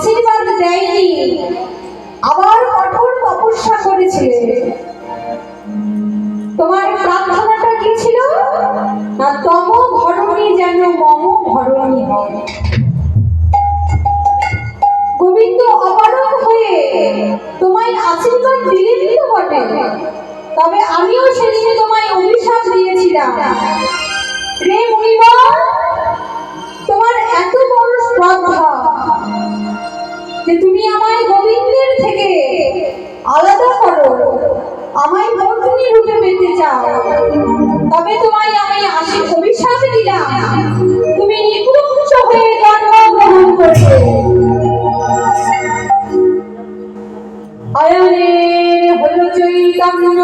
আশীর্বাদ দেয়নি, আবার কঠোর তপস্যা করেছিলে। তোমার প্রার্থনাটা কি ছিল? না, তম ধরণী যেন মম ধরণী হয়। গোবিন্দ অপারগ হয়ে তোমায় আশীর্বাদ দিলেন তো বটে, তবে আমিও সেদিনে তোমায় অভিশাপ দিয়েছিলাম। রে মুনিবর, তোমার এত বড় শ্রদ্ধা যে তুমি আমায় গোবিন্দের থেকে আলাদা করো, আমায় পত্নী রূপে পেতে চাও, তবে তোমায় আমি অভিশাপ দিলাম, তুমি নিকুঞ্জ হয়ে জন্মগ্রহণ করবে। আয়নে হলো চৈতন্য,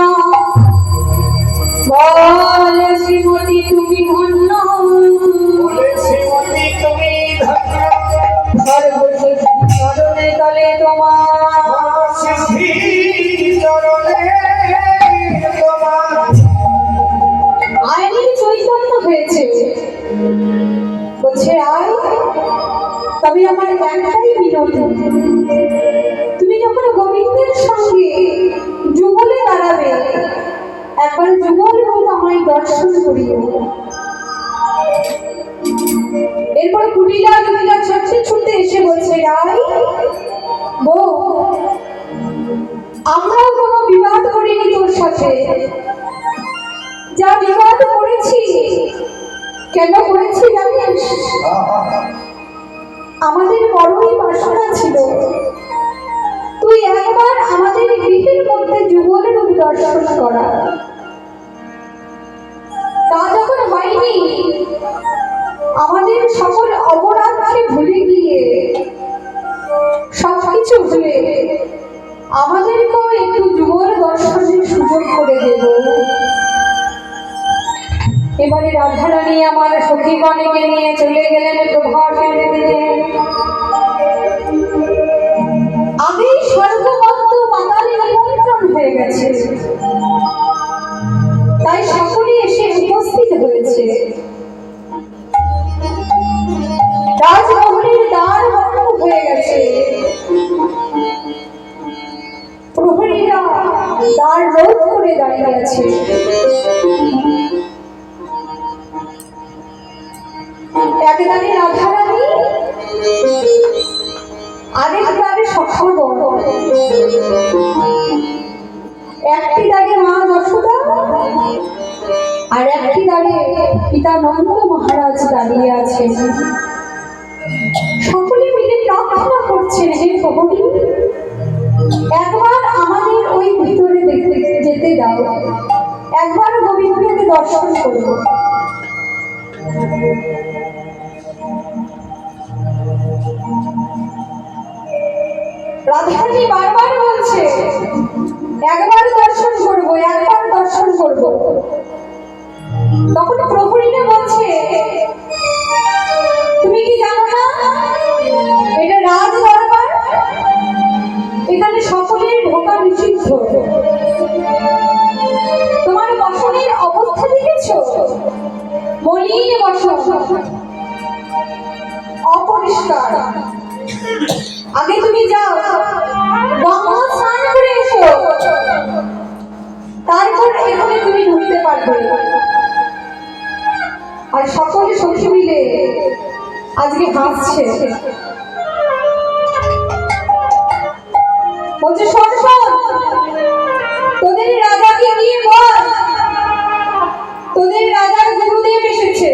বল শ্রীমতী তুমি ধন্য, চরণে তলে আয়নি চৈতন্য হয়েছে। বলছে আয়, তবে আমার একটাই বিনতি, তুমি যখন গোবিন্দের সঙ্গে যুগলে দাঁড়াবে, একবার যুগল রূপ আমায় দর্শন করিও। এরপর কুটিলা কুটিলা ছুটতে ছুটতে এসে বলছে, রাই বউ, আমরাও কোনো বিবাদ করিনি তোর সাথে, যা বিবাদ করেছি কেন করেছি জানিস? আমাদের বড়ই বাসনা ছিল তুই একবার আমাদের গৃহের মধ্যে যুগলের রূপ দর্শন করা। তা যখন হয়নি, আমাদের সকল অপরাধকে ভুলে গিয়ে, সবকিছু ভুলে আমাদেরকেও একটু যুগল দর্শনের সুযোগ করে দেব। এবারে রাধারানী আমার সখীগণকে নিয়ে চলে গেলেন প্রভাতের দিনে। আগেই স্বর্গবদ্ধ পাতালে নিমন্ত্রণ হয়ে গেছে, তাই সকলে এসে উপস্থিত হয়েছে। রাজমহলের দ্বার বন্ধ হয়ে গেছে, প্রহরীরা দ্বার রোধ করে দাঁড়িয়ে আছে। একদারে রাধারানী, আরেক দ্বারে সখীগণ, একটি দ্বারে মা যশোদা, আর একটি দ্বারে পিতা নন্দ মহারাজ দাঁড়িয়ে আছেন। সকলে মিলে প্রার্থনা করছেন, হে প্রভু, একবার আমাদের ওই ভিতরে যেতে দাও, একবার গোবিন্দকে দর্শন করব। রাধারানী বারবার বলছে, একবার দর্শন করব, একবার দর্শন করব। তখন প্রহরীরা বলছে, তুমি কি জানো না এটা রাজ দরবার, এখানে সকলের ঢোকা নিষিদ্ধ। তোমার বসনের অবস্থা দেখেছ? মলিন বসন, অপরিষ্কার। আগে তুমি যাও, গঙ্গা স্নান করে এসো, তারপর এখানে তুমি ঢুকতে পারবে। আর সকলে সখী মিলে আজকে হাসছে, বলছে শোন শোন, তোদের রাজাকে গিয়ে বল, তোদের রাজার গুরুদেব এসেছে।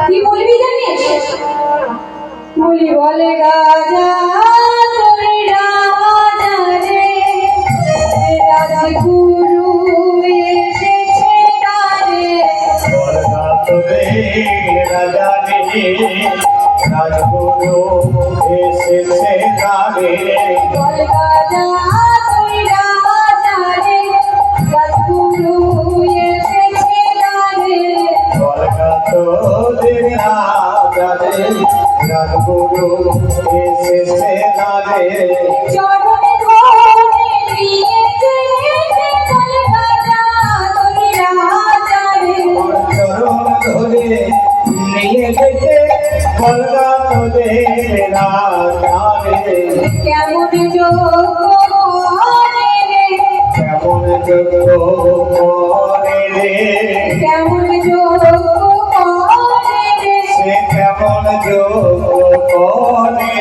কি বলবি জানিস? বলি, বলে রাজা তোর রাজা রে, রাজগুরু এসেছে তারে, রাজা রে রাজগুরু এসেছে তারে, বল রাজা তোর রাজা রে, রাজগুরু এসেছে তারে, বল তোদের রাজা রে রাজগুরু এসেছে তারে, চরণে ধরে নিয়েছে বল রাজা তোর রাজা রে, চরণ ধরে নিয়ে যেতে বলগা তোদের রাজা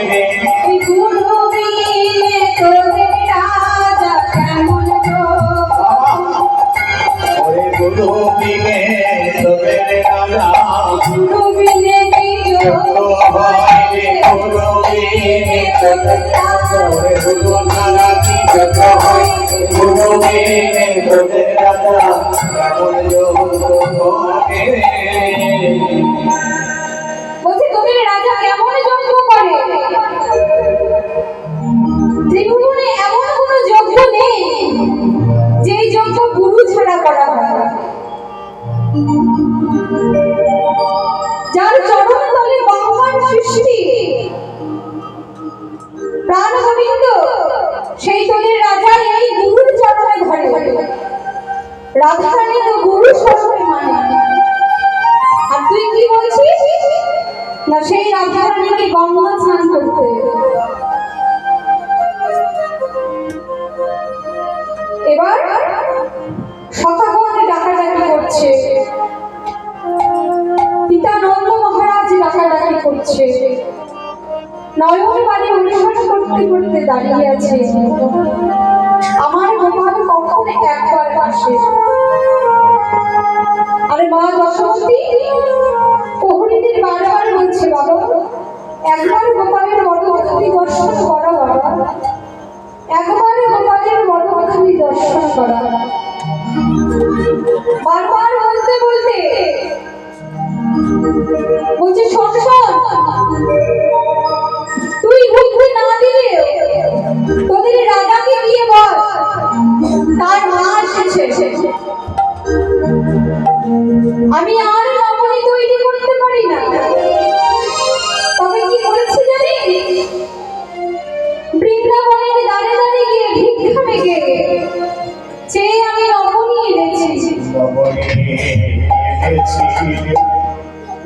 রে ওই গুরুবিনে তোদের রাজা কেমন গো ওরে গুরু বিনে তোদের রাজা গুরুবিনে কি যত হয় রে গুরু বিনে তোদের রাজা ওরে গুরু ছাড়া কি যত হয় গুরু বিনে তোদের রাজা কেমন যোগ করে বলছে তোদের রাজা কেমন যজ্ঞ করে ত্রিভুবনে এমন কোনো যজ্ঞ নেই যেই যজ্ঞ গুরু ছাড়া করা হয় যার চরণ তলে ভগবান সৃষ্টি প্রাণ গোবিন্দ সেই তোদের রাজা এই গুরুর চরণে ধরে রাধারানী তো গুরু সরস্বতী মানে আর তুই কি বলছিস না সেই রাধারানীকে গঙ্গা স্নান করতে এবার শতগণ ডাকাডাকি করছে পিতা নন্দ মহারাজ ডাকাডাকি করছে নয়ন বাড়ি অনুসরণ করতে করতে দাঁড়িয়ে আছে আমার গোপাল কখন একবার আসে আরে মা দশমতী প্রহরীদের বারবার বলছে বাবা একবার গোপালের বড়খালি দর্শন করা বাবা একবার গোপালের বড়খালি দর্শন করা বারবার বলতে বলতে বলছে শোন শোন তুই বুদ্ধি না দিলে তোদের রাজাকে গিয়ে বল তার মা এসেছে আমি আর রমণী তৈরি করতে পারি না তবে কি করেছি জানি বৃন্দাবনের দ্বারে দ্বারে গিয়ে ভিক্ষা মেঘে চেয়ে আমি রমণী এনেছি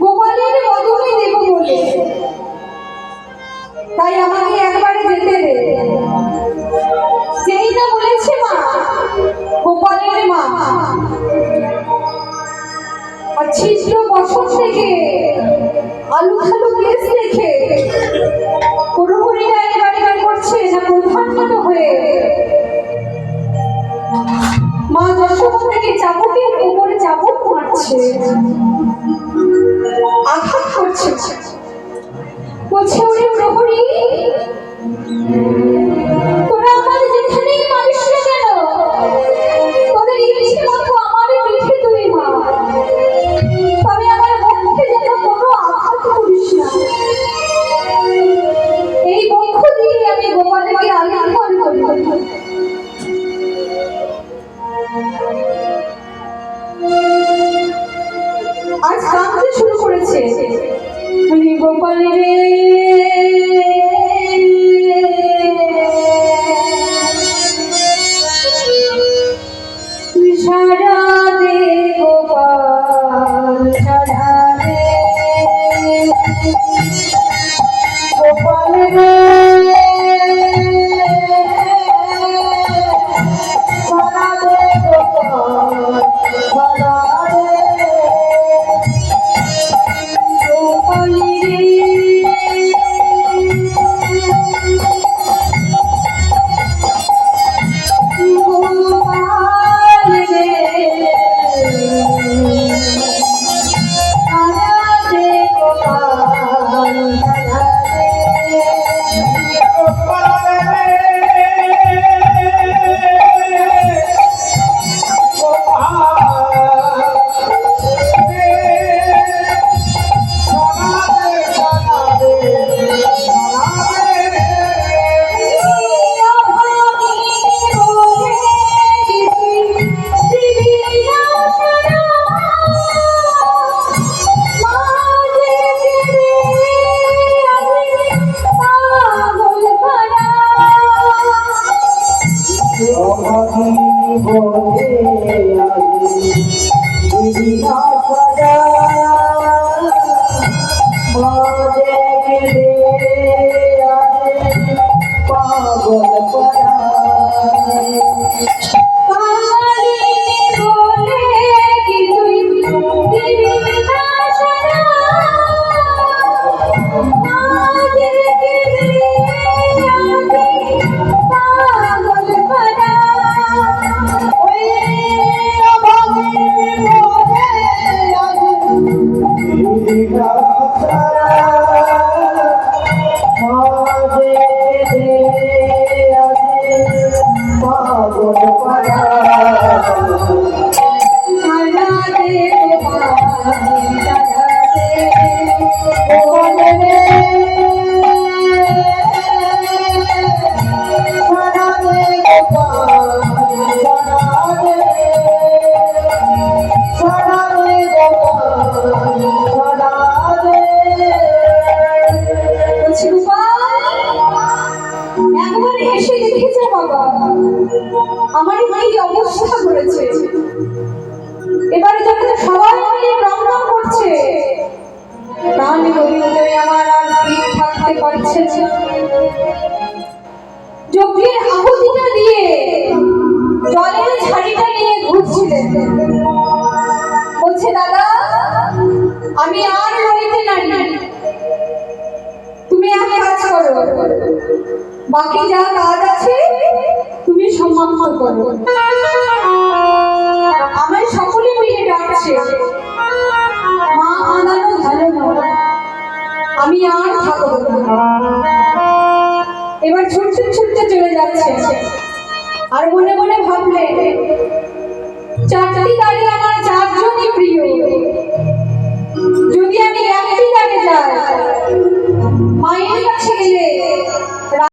গোপালের বদলে দেব বলে তাই আমাকে একবারে যেতে দে যেই না বলেছে মা গোপালের মা আর ছিদ্র বসন দেখে আলু খালু কেস দেখে পুরোপুরিরা এবারে গান করছে না প্রধানত হয়ে মা যশোদা থেকে চাবুকের উপরে চাবুক মারছে আঘাত করছে বলছে ওরে প্রহরী তোরা আমার যেখানেই মারিস না কেন তোদের ইচ্ছে মতো আমার পিঠে তুই মার তবে আমার বক্ষে যেন কোনো আঘাত করিস না এই বক্ষ দিয়ে আমি গোপালকে আলিঙ্গন করি আজ কাঁদতে শুরু করেছে গোপাল রে সারা দে গোপাল সারা দে গোপাল রে সারা দে গোপাল সারা দে গোপাল রে পাগল পাড়া সারা দে গোপাল সারা দে গোপাল রে সারা দে গোপাল সারা দে সারা দে গোপাল সারা দে বলছি গোপাল একবার এসে দেখেছে বাবা আমার এই অবস্থা করেছে এবারে যখন সবাই মিলে রং করছে প্রাণ গোবিন্দে আমার আর স্থির থাকতে পারছে না যজ্ঞের আহুতিটা দিয়ে জলের ঝাড়িটা নিয়ে ঘুরছিলেন বলছে দাদা আমি আর রইতে নারি তুমি এক কাজ করো বাকি যা কাজ আছে তুমি সমাপ্ত করো আমার সকলে মিলে ডাকছে মা আনানো ভালো নয় আমি আর থাকবো না এবার ছুটতে ছুটতে চলে যাচ্ছে আর মনে মনে ভাবলে চারটি গাড়ি আমার